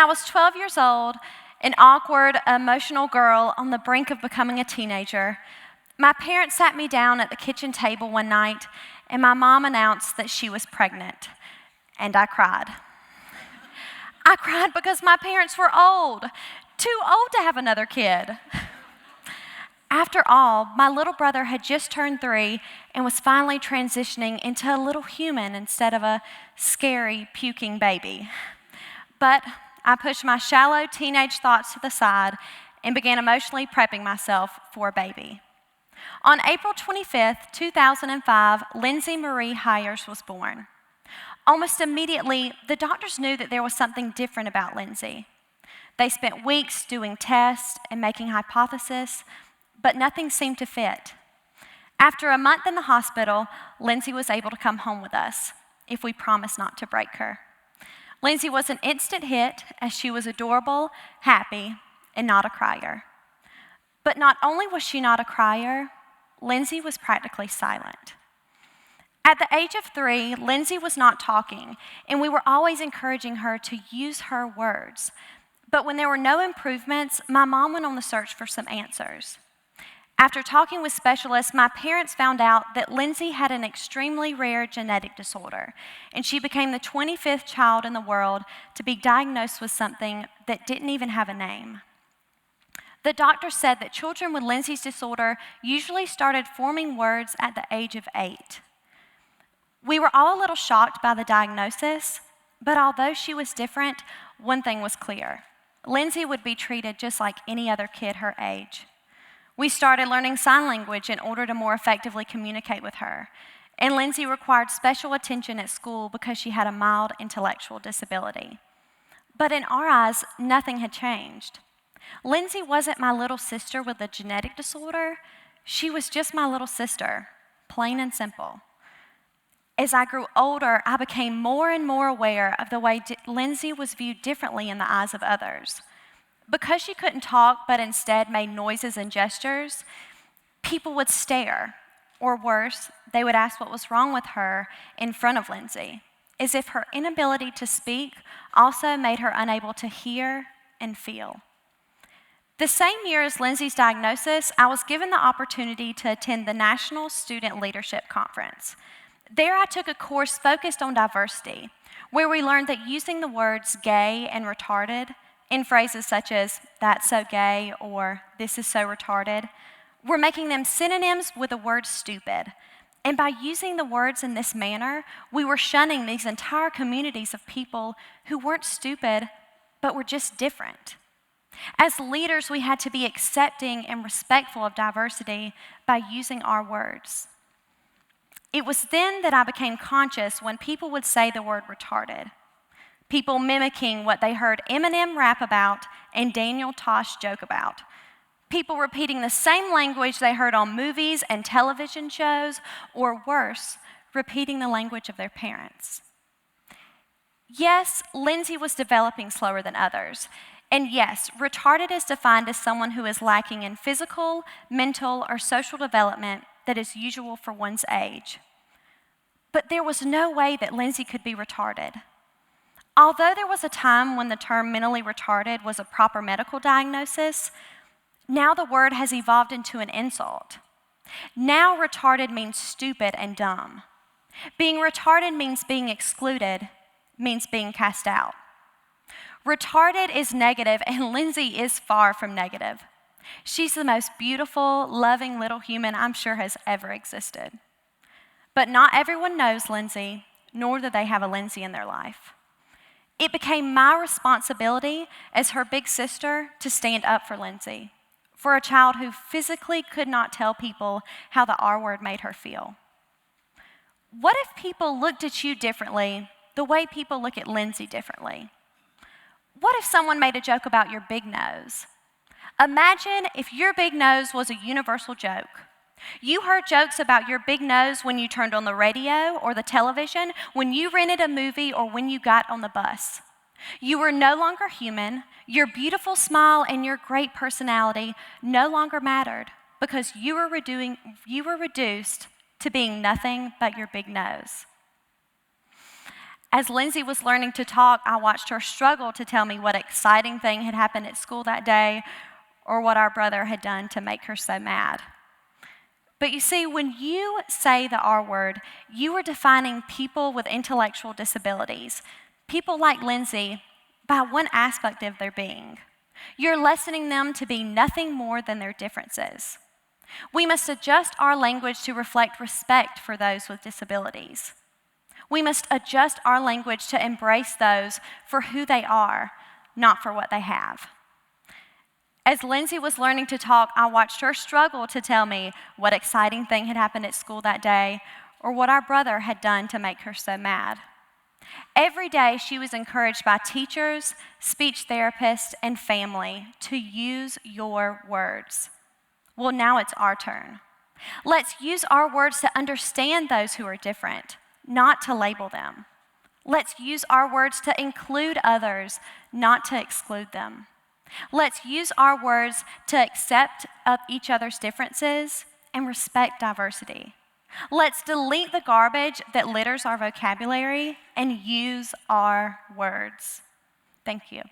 I was 12 years old, an awkward, emotional girl on the brink of becoming a teenager, my parents sat me down at the kitchen table one night, and my mom announced that she was pregnant, and I cried. I cried because my parents were old, too old to have another kid. After all, my little brother had just turned 3 and was finally transitioning into a little human instead of a scary, puking baby. But I pushed my shallow teenage thoughts to the side and began emotionally prepping myself for a baby. On April 25th, 2005, Lindsey Marie Hiers was born. Almost immediately, the doctors knew that there was something different about Lindsey. They spent weeks doing tests and making hypotheses, but nothing seemed to fit. After a month in the hospital, Lindsey was able to come home with us if we promised not to break her. Lindsey was an instant hit as she was adorable, happy, and not a crier. But not only was she not a crier, Lindsey was practically silent. At the age of 3, Lindsey was not talking, and we were always encouraging her to use her words. But when there were no improvements, my mom went on the search for some answers. After talking with specialists, my parents found out that Lindsey had an extremely rare genetic disorder, and she became the 25th child in the world to be diagnosed with something that didn't even have a name. The doctor said that children with Lindsey's disorder usually started forming words at the age of 8. We were all a little shocked by the diagnosis, but although she was different, one thing was clear. Lindsey would be treated just like any other kid her age. We started learning sign language in order to more effectively communicate with her, and Lindsey required special attention at school because she had a mild intellectual disability. But in our eyes, nothing had changed. Lindsey wasn't my little sister with a genetic disorder. She was just my little sister, plain and simple. As I grew older, I became more and more aware of the way Lindsey was viewed differently in the eyes of others. Because she couldn't talk but instead made noises and gestures, people would stare, or worse, they would ask what was wrong with her in front of Lindsey, as if her inability to speak also made her unable to hear and feel. The same year as Lindsey's diagnosis, I was given the opportunity to attend the National Student Leadership Conference. There I took a course focused on diversity, where we learned that using the words gay and retarded in phrases such as, "that's so gay," or "this is so retarded," we're making them synonyms with the word stupid. And by using the words in this manner, we were shunning these entire communities of people who weren't stupid, but were just different. As leaders, we had to be accepting and respectful of diversity by using our words. It was then that I became conscious when people would say the word retarded. People mimicking what they heard Eminem rap about and Daniel Tosh joke about. People repeating the same language they heard on movies and television shows, or worse, repeating the language of their parents. Yes, Lindsey was developing slower than others. And yes, retarded is defined as someone who is lacking in physical, mental, or social development that is usual for one's age. But there was no way that Lindsey could be retarded. Although there was a time when the term mentally retarded was a proper medical diagnosis, now the word has evolved into an insult. Now retarded means stupid and dumb. Being retarded means being excluded, means being cast out. Retarded is negative, and Lindsey is far from negative. She's the most beautiful, loving little human I'm sure has ever existed. But not everyone knows Lindsey, nor do they have a Lindsey in their life. It became my responsibility as her big sister to stand up for Lindsey, for a child who physically could not tell people how the R word made her feel. What if people looked at you differently the way people look at Lindsey differently? What if someone made a joke about your big nose? Imagine if your big nose was a universal joke. You heard jokes about your big nose when you turned on the radio or the television, when you rented a movie, or when you got on the bus. You were no longer human. Your beautiful smile and your great personality no longer mattered because you were reduced to being nothing but your big nose. As Lindsey was learning to talk, I watched her struggle to tell me what exciting thing had happened at school that day or what our brother had done to make her so mad. But you see, when you say the R word, you are defining people with intellectual disabilities, people like Lindsey, by one aspect of their being. You're lessening them to be nothing more than their differences. We must adjust our language to reflect respect for those with disabilities. We must adjust our language to embrace those for who they are, not for what they have. As Lindsey was learning to talk, I watched her struggle to tell me what exciting thing had happened at school that day or what our brother had done to make her so mad. Every day, she was encouraged by teachers, speech therapists, and family to use your words. Well, now it's our turn. Let's use our words to understand those who are different, not to label them. Let's use our words to include others, not to exclude them. Let's use our words to accept each other's differences and respect diversity. Let's delete the garbage that litters our vocabulary and use our words. Thank you.